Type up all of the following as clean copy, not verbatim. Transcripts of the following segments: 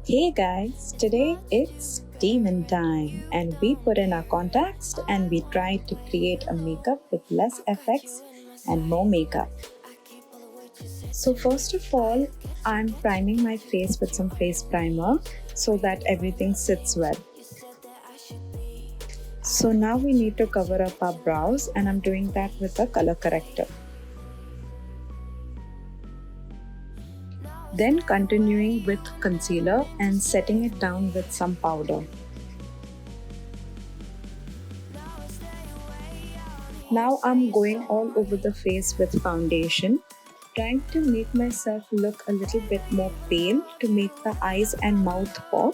Hey guys, today it's demon time and we put in our contacts and we try to create a makeup with less effects and more makeup. So first of all, I'm priming my face with some face primer so that everything sits well. So now we need to cover up our brows and I'm doing that with a color corrector. Then continuing with concealer and setting it down with some powder. Now I'm going all over the face with foundation, trying to make myself look a little bit more pale to make the eyes and mouth pop.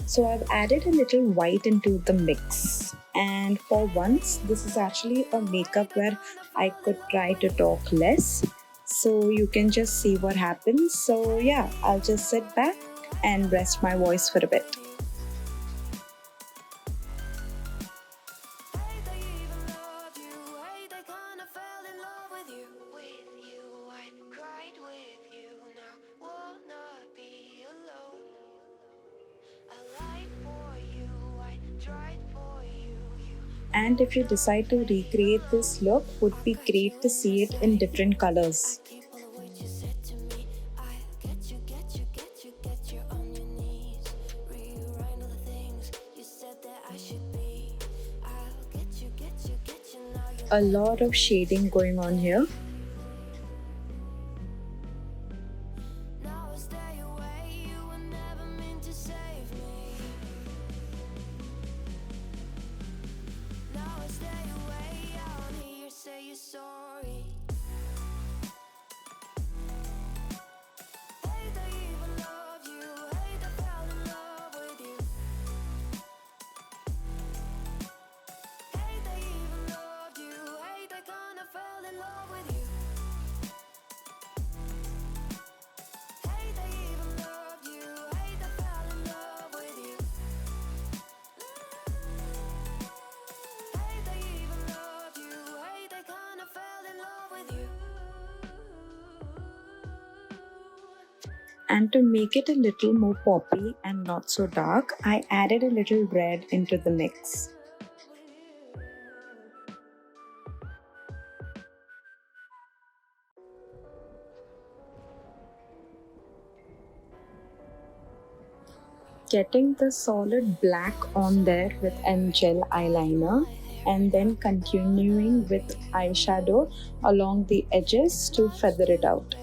So I've added a little white into the mix. And for once, this is actually a makeup where I could try to talk less. So you can just see what happens. So yeah, I'll just sit back and rest my voice for a bit. And if you decide to recreate this look, would be great to see it in different colors. A lot of shading going on here. And to make it a little more poppy and not so dark, I added a little red into the mix. Getting the solid black on there with an gel eyeliner and then continuing with eyeshadow along the edges to feather it out.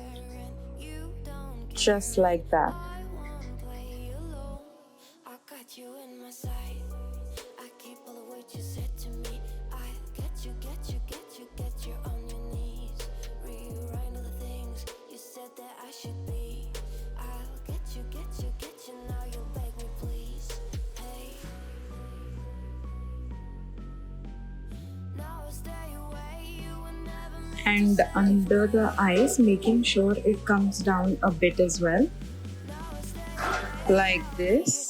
Just like that. And under the eyes, making sure it comes down a bit as well, like this.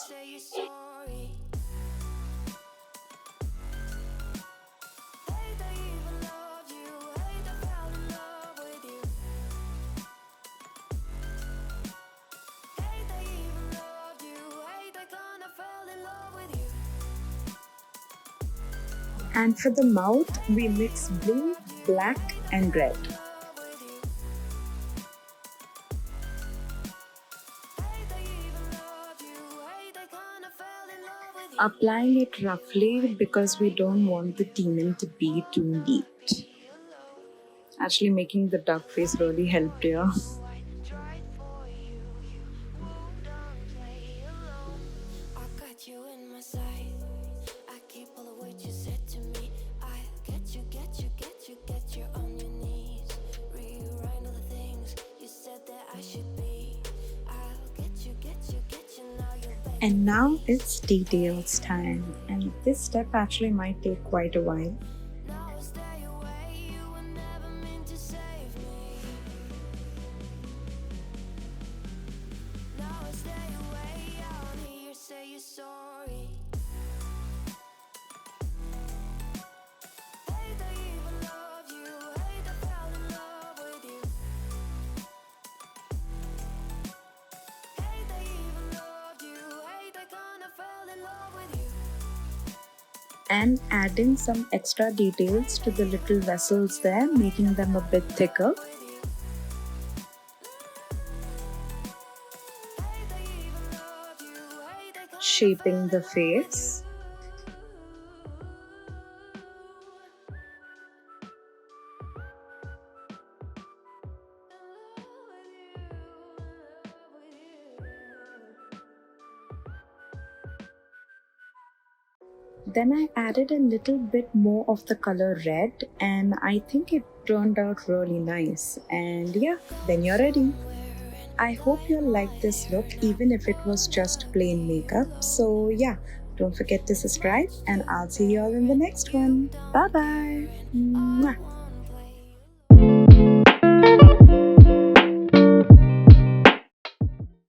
And for the mouth, we mix blue, black, and red. Applying it roughly because we don't want the demon to be too neat. Actually, making the duck face really helped here. And now it's details time, and this step actually might take quite a while. and adding some extra details to the little vessels there, making them a bit thicker. Shaping the face. Then I added a little bit more of the color red, and I think it turned out really nice. And yeah, then you're ready. I hope you'll like this look even if it was just plain makeup. So yeah, don't forget to subscribe and I'll see you all in the next one. Bye bye. Mwah.